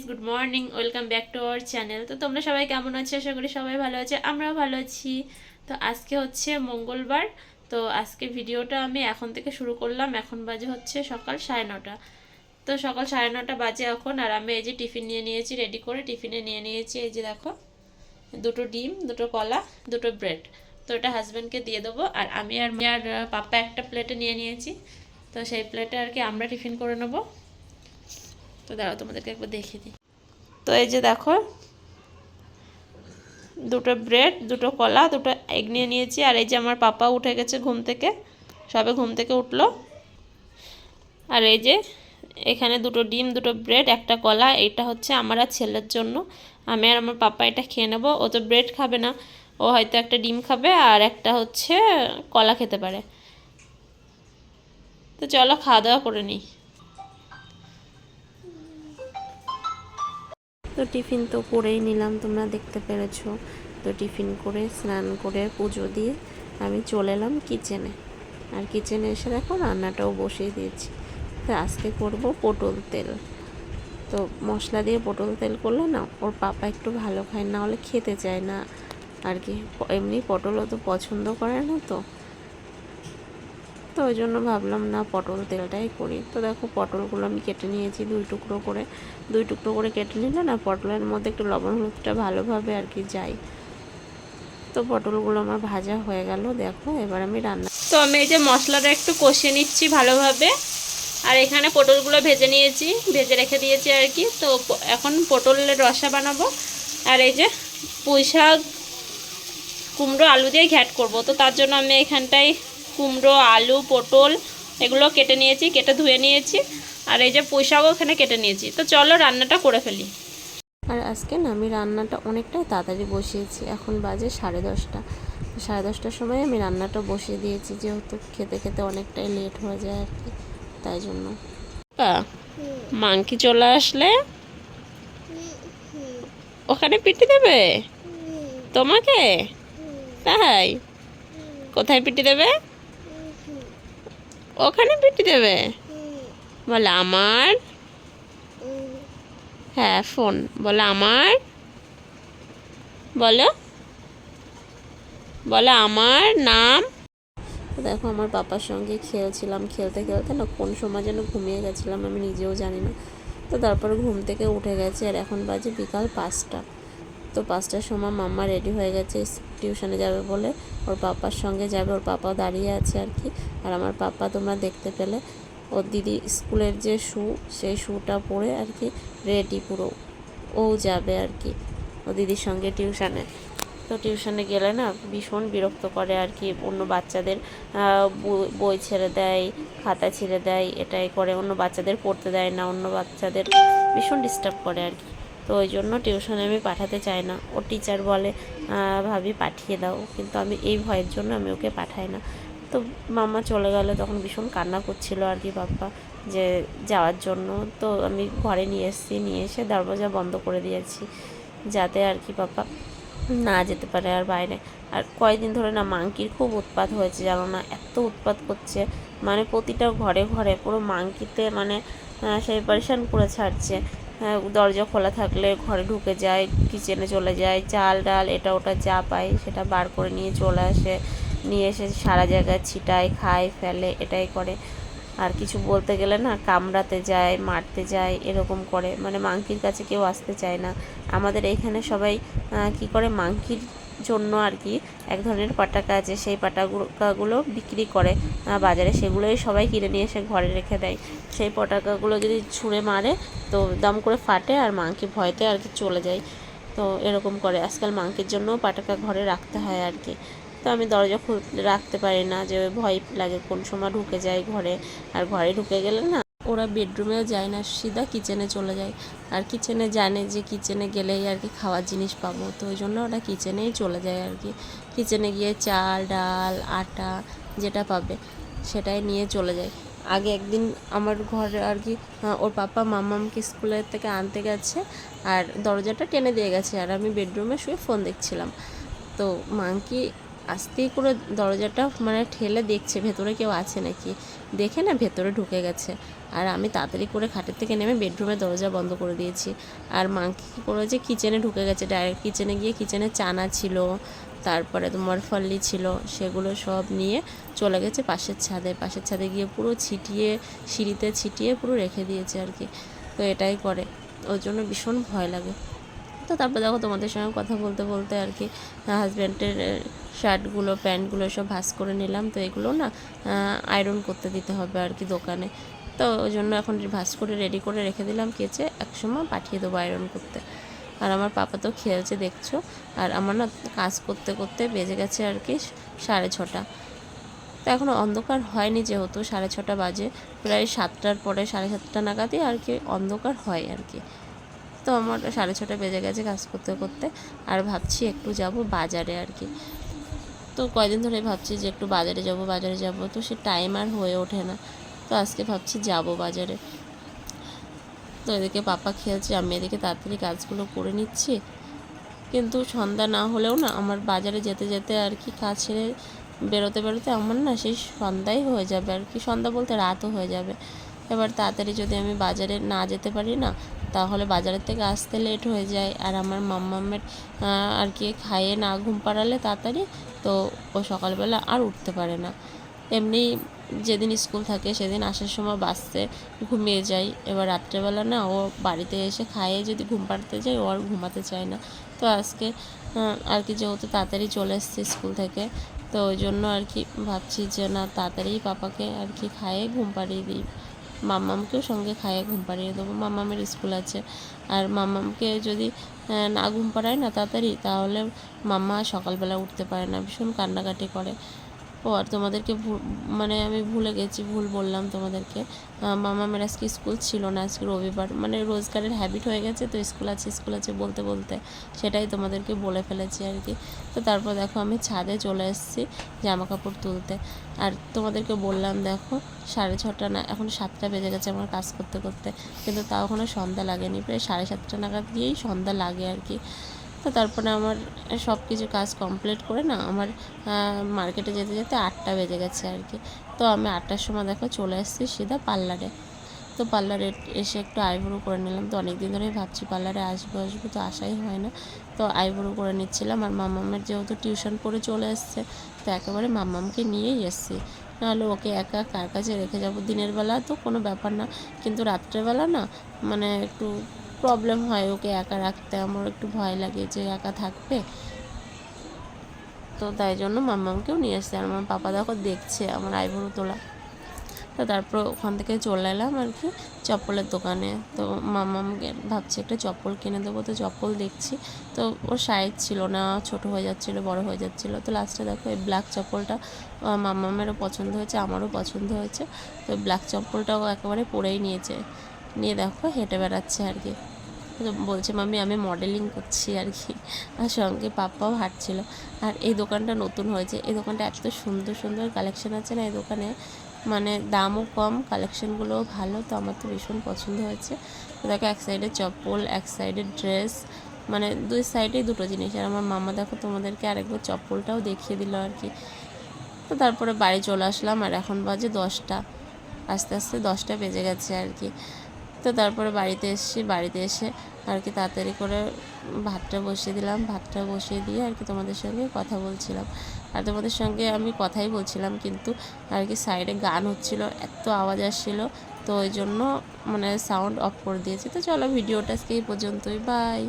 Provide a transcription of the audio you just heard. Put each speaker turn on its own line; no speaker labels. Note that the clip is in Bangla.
Good morning, welcome back to our channel. তো তোমরা সবাই কেমন আছো? আশা করি সবাই ভালো আছে, আমরাও ভালো আছি। তো আজকে হচ্ছে মঙ্গলবার। তো আজকে ভিডিওটা আমি এখন থেকে শুরু করলাম। এখন বাজে হচ্ছে সকাল 9:30। তো সকাল 9:30 বাজে এখন। আর আমি এই যে টিফিন নিয়ে নিয়েছি, রেডি করে টিফিনে নিয়ে নিয়েছি। এই যে দেখো, দুটো ডিম, দুটো কলা, দুটো ব্রেড। তো এটা হাজব্যান্ডকে দিয়ে দেবো। আর আমি আর পাপা একটা প্লেটে নিয়ে নিয়েছি। তো সেই প্লেটে আর কি আমরা টিফিন করে নেবো। তো দাঁড়াও, তোমাদেরকে একবার দেখিয়ে দিই। তো এই যে দেখো, দুটো ব্রেড, দুটো কলা, দুটো এগ নিয়ে নিয়েছি। আর এই যে আমার পাপা উঠে গেছে ঘুম থেকে, সবে ঘুম থেকে উঠলো। আর এই যে এখানে দুটো ডিম, দুটো ব্রেড, একটা কলা। এইটা হচ্ছে আমার আর ছেলের জন্য। আমি আর আমার পাপা এটা খেয়ে নেবো। ও তো ব্রেড খাবে না, ও হয়তো একটা ডিম খাবে আর একটা হচ্ছে কলা খেতে পারে। তো চলো খাওয়া দাওয়া করে নিই। তো টিফিন তো করেই নিলাম, তোমরা দেখতে পেরেছো। তো টিফিন করে স্নান করে পুজো দিয়ে আমি চলে এলাম কিচেনে। আর কিচেনে এসে দেখো রান্নাটাও বসিয়ে দিয়েছি। তো আজকে করব পটল তেল। তো মশলা দিয়ে পটল তেল করলে না ওর পাপা একটু ভালো খায়, না হলে খেতে চায় না আর কি। এমনি পটলও তো পছন্দ করে না। তো ওই জন্য ভাবলাম না পটল তেলটাই করি। তো দেখো পটলগুলো আমি কেটে নিয়েছি দুই টুকরো করে কেটে নিলে না পটলের মধ্যে একটু লবণ হলুদটা ভালোভাবে আর কি যায়। তো পটলগুলো আমার ভাজা হয়ে গেল। দেখো এবার আমি তো আমি এই যে মশলাটা একটু কষিয়ে নিচ্ছি ভালোভাবে। আর এখানে পটলগুলো ভেজে রেখে দিয়েছি আর কি। তো এখন পটলের রসা বানাবো। আর এই যে পুঁই শাক, কুমড়ো, আলু দিয়ে ঘ্যাট করব। তো তার জন্য আমি এখানটায় কুমড়ো, আলু, পটল এগুলো কেটে ধুয়ে নিয়েছি। আর এই যে পুঁই শাকও এখানে কেটে নিয়েছি। তো চলো রান্নাটা করে ফেলি। আর আজকে না আমি রান্নাটা অনেকটাই তাড়াতাড়ি বসিয়েছি। এখন বাজে 10:30। 10:30টার সময় আমি রান্নাটা বসিয়ে দিয়েছি, যেহেতু খেতে খেতে অনেকটাই লেট হয়ে যায় আর কি, তাই জন্য। মাংকি চলে আসলে ওখানে পিটি দেবে তোমাকে? তাই? কোথায় পিটি দেবে? ওখানে পিটি দেবে? বলে আমার, হ্যাঁ ফোন বলে আমার, বলো বলে আমার নাম। দেখো আমার পাপার সঙ্গে খেলছিলাম, খেলতে খেলতে না কোন সময় যেন ঘুমিয়ে গেছিলাম, আমি নিজেও জানি না। তো তারপরে ঘুম থেকে উঠে গেছে। আর এখন বাজে বিকাল 5টা। তো 5টার সময় মাম্মা রেডি হয়ে গেছে টিউশনে যাবে বলে, ওর পাপার সঙ্গে যাবে। ওর পাপাও দাঁড়িয়ে আছে আর কি। আর আমার পাপা তোমরা দেখতে পেলে ওর দিদি স্কুলের যে সেই শ্যুটা পরে আর কি রেডি পুরো, ও যাবে আর কি ও দিদির সঙ্গে টিউশনে। তো টিউশনে গেলে না ভীষণ বিরক্ত করে আর কি। অন্য বাচ্চাদের বই ছেড়ে দেয়, খাতা ছিঁড়ে দেয়, এটাই করে। অন্য বাচ্চাদের পড়তে দেয় না, অন্য বাচ্চাদের ভীষণ ডিস্টার্ব করে আর কি। তো ওই জন্য টিউশনে আমি পাঠাতে চাই না। ওর টিচার বলে ভাবি পাঠিয়ে দাও, কিন্তু আমি এই ভয়ের জন্য আমি ওকে পাঠাই না। তো মাম্মা চলে গেল, তখন ভীষণ কান্না করছিল আর কি পাপ্পা, যে যাওয়ার জন্য। তো আমি ঘরে নিয়ে এসে দরজা বন্ধ করে দিয়েছি, যাতে আর কি পাপা না যেতে পারে আর বাইরে। আর কয়েকদিন ধরে না মাংকির খুব উৎপাত হয়েছে, জানো না, এত উৎপাত করছে, মানে প্রতিটা ঘরে ঘরে পুরো মাংকিতে মানে সেই পরেশান করে ছাড়ছে। দরজা খোলা থাকলে ঘরে ঢুকে যায়, কিচেনে চলে যায়, চাল ডাল এটা ওটা যা পায় সেটা বার করে নিয়ে চলে আসে, নিয়ে এসে সারা জায়গায় ছিটায়, খায়, ফেলে, এটাই করে। আর কিছু বলতে গেলে না কামড়াতে যায়, মারতে যায়, এরকম করে। মানে মাংকির কাছে কেউ আসতে চায় না। আমাদের এইখানে সবাই কি করে মাংকির জন্য আর কি এক ধরনের পাটাকা আছে, সেই পাটাকাগুলো বিক্রি করে বাজারে, সেগুলোই সবাই কিনে নিয়ে এসে ঘরে রেখে দেয়। সেই পটাকাগুলো যদি ছুঁড়ে মারে তো দম করে ফাটে, আর মাংকি ভয়তে আর কি চলে যায়। তো এরকম করে। আজকাল মাংকির জন্যও পাটাকা ঘরে রাখতে হয় আর কি। তো আমি দরজা রাখতে পারি না, যে ভয় লাগে কোন সময় ঢুকে যায় ঘরে। আর ঘরে ঢুকে গেলে না ওরা বেডরুমেও যায় না, সিধা কিচেনে চলে যায়। আর কিচেনে জানে যে কিচেনে গেলেই আর কি খাওয়ার জিনিস পাবো, তো ওই জন্য ওরা কিচেনেই চলে যায় আর কি। কিচেনে গিয়ে চাল ডাল আটা যেটা পাবে সেটাই নিয়ে চলে যায়। আগে একদিন আমার ঘরে আর কি ওর পাপা মাম্মামকে স্কুলের থেকে আনতে গেছে, আর দরজাটা টেনে দিয়ে গেছে, আর আমি বেডরুমে শুয়ে ফোন দেখছিলাম। তো মাংকি আস্তেই করে দরজাটা মানে ঠেলে দেখছে ভেতরে কেউ আছে নাকি, দেখে না ভেতরে ঢুকে গেছে। আর আমি তাড়াতাড়ি করে খাটের থেকে নেমে বেডরুমের দরজা বন্ধ করে দিয়েছি। আর মাংকি কী করেছে, কিচেনে ঢুকে গেছে, ডাইরেক্ট কিচেনে গিয়ে কিচেনে চানা ছিল, তারপরে তোমার ফল্লি ছিল, সেগুলো সব নিয়ে চলে গেছে পাশের ছাদে গিয়ে পুরো ছিটিয়ে, সিঁড়িতে ছিটিয়ে পুরো রেখে দিয়েছে আর কি। তো এটাই করে, ওর জন্য ভীষণ ভয় লাগে। তো তারপর দেখো তোমাদের সঙ্গে কথা বলতে বলতে আর কি হাজব্যান্ডের শার্টগুলো প্যান্টগুলো সব ভাঁজ করে নিলাম। তো এগুলো না আয়রন করতে দিতে হবে আর কি দোকানে। তো ওই জন্য এখন ভাঁজ করে রেডি করে রেখে দিলাম, কেচে একসময় পাঠিয়ে দেবো আয়রন করতে। আর আমার পাপা তো খেলছে দেখছো। আর আমার না কাজ করতে করতে বেজে গেছে আর কি 6:30। তো এখনও অন্ধকার হয়নি, যেহেতু 6:30 বাজে, প্রায় 7টার পরে 7:30 নাগাদই আর কি অন্ধকার হয় আর কি। তো আমার 6:30 বেজে গেছে কাজ করতে করতে। আর ভাবছি একটু যাব বাজারে আর কি। তো কয়দিন ধরে ভাবছি যে একটু বাজারে যাব, তো সে টাইম আর হয়ে ওঠে না। তো আজকে ভাবছি যাব বাজারে। তো এদিকে পাপা খেলছে, আমি এদিকে তাড়াতাড়ি কাজগুলো করে নিচ্ছি। কিন্তু সন্ধ্যা না হলেও না আমার বাজারে যেতে যেতে আর কি কাজ ছেড়ে বেরোতে বেরোতে আমার না সেই সন্ধ্যাই হয়ে যাবে আর কি, সন্ধ্যা বলতে রাতও হয়ে যাবে। এবার তাড়াতাড়ি যদি আমি বাজারে না যেতে পারি না, তাহলে বাজারের থেকে আসতে লেট হয়ে যায়। আর আমার মাম্মামের আর কি খাইয়ে না ঘুম পাড়ালে তাড়াতাড়ি, তো ও সকালবেলা আর উঠতে পারে না। এমনি যেদিন স্কুল থাকে সেদিন আসার সময় বাসে ঘুমিয়ে যাই। এবার রাত্রেবেলা না ও বাড়িতে এসে খাইয়ে যদি ঘুম পাড়তে যায়, ও আর ঘুমাতে চায় না। তো আজকে আর কি যেহেতু তাড়াতাড়ি চলে এসেছি স্কুল থেকে, তো ওই জন্য আর কি ভাবছি যে না তাড়াতাড়ি পাপাকে আর কি খাইয়ে ঘুম পাড়িয়ে দিই, মাম্মামকেও সঙ্গে খাইয়ে ঘুম পাড়িয়ে দেবো। মাম্মামের স্কুল আছে, আর মাম্মামকে যদি না ঘুম পাড়ায় না তাড়াতাড়ি, তাহলে মাম্মা সকালবেলা উঠতে পারে না, ভীষণ কান্নাকাটি করে। ও আর তোমাদেরকে মানে আমি ভুলে গেছি, ভুল বললাম তোমাদেরকে। মামামের আজকে স্কুল ছিল না, আজকে রবিবার, মানে রোজগারের হ্যাবিট হয়ে গেছে তো স্কুল আছে বলতে বলতে সেটাই তোমাদেরকে বলে ফেলেছি আর কি। তো তারপর দেখো আমি ছাদে চলে এসেছি জামা কাপড় তুলতে। আর তোমাদেরকে বললাম দেখো 6:30 না, এখন 7টা বেজে গেছে আমার কাজ করতে করতে, কিন্তু তাও এখনও সন্ধ্যা লাগেনি, প্রায় 7:30 নাগাদ গিয়েই সন্ধ্যা লাগে আর কি। তো তারপরে আমার সব কিছু কাজ কমপ্লিট করে না আমার মার্কেটে যেতে যেতে 8টা বেজে গেছে আর কি। তো আমি 8টার সময় দেখো চলে এসেছি সিধা পার্লারে। তো পার্লারে এসে একটু আইব্রো করে নিলাম। তো অনেক দিন ধরেই ভাবছি পার্লারে আসবো তো আসাই হয় না। তো আইব্রো করে নিচ্ছিলাম। আর মাম্মামের যেহেতু টিউশন পড়ে চলে এসছে, তো একেবারে মাম্মামকে নিয়েই এসছি, নাহলে ওকে একা কার কাছে রেখে যাবো। দিনের বেলা তো কোনো ব্যাপার না, কিন্তু রাত্রেবেলা না মানে একটু প্রবলেম হয় ওকে একা রাখতে, আমার একটু ভয় লাগে যে একা থাকবে। তো তাই জন্য মাম্মামকেও নিয়ে এসছে। আর আমার পাপা দেখো দেখছে আমার আইব্রো তোলা। তো তারপর ওখান থেকে চলে এলাম আর কি চপ্পলের দোকানে। তো মাম্মামকে ভাবছি একটা চপ্পল কিনে দেবো, তো চপ্পল দেখছি, তো ওর সাইজ ছিল না, ছোট হয়ে যাচ্ছিলো, বড় হয়ে যাচ্ছিলো। তো লাস্টে দেখো এই ব্ল্যাক চপ্পলটা মাম্মামেরও পছন্দ হয়েছে, আমারও পছন্দ হয়েছে। তো ব্ল্যাক চপ্পলটাও একেবারে পরেই নিয়েছে, নিয়ে দেখো হেঁটে বেড়াচ্ছে আর কি। তো বলছে মাম্মি আমি মডেলিং করছি আর কি। আর সঙ্গে পাপ্পাও হাঁটছিল। আর এই দোকানটা নতুন হয়েছে, এই দোকানটা এত সুন্দর সুন্দর কালেকশন আছে না এই দোকানে, মানে দামও কম, কালেকশনগুলোও ভালো। তো আমার তো ভীষণ পছন্দ হয়েছে। তো দেখো এক সাইডে চপ্পল, এক সাইডে ড্রেস, মানে দুই সাইডেই দুটো জিনিস। আর আমার মামা দেখো তোমাদেরকে আরেকবার চপ্পলটাও দেখিয়ে দিল আর কি। তো তারপরে বাড়ি চলে আসলাম। আর এখন বাজে 10টা, আস্তে আস্তে 10টা বেজে গেছে আর কি। তো তারপরে বাড়িতে এসে আর কি তাড়াতাড়ি করে ভাতটা বসিয়ে দিলাম। ভাতটা বসিয়ে দিয়ে আর কি তোমাদের সঙ্গে কথা বলছিলাম। আর তোমাদের সঙ্গে আমি কথাই বলছিলাম, কিন্তু আর কি সাইডে গান হচ্ছিলো, এত আওয়াজ আসছিলো, তো ওই জন্য মানে সাউন্ড অফ করে দিয়েছি। তো চলো ভিডিওটা আজকে এই পর্যন্তই, বাই।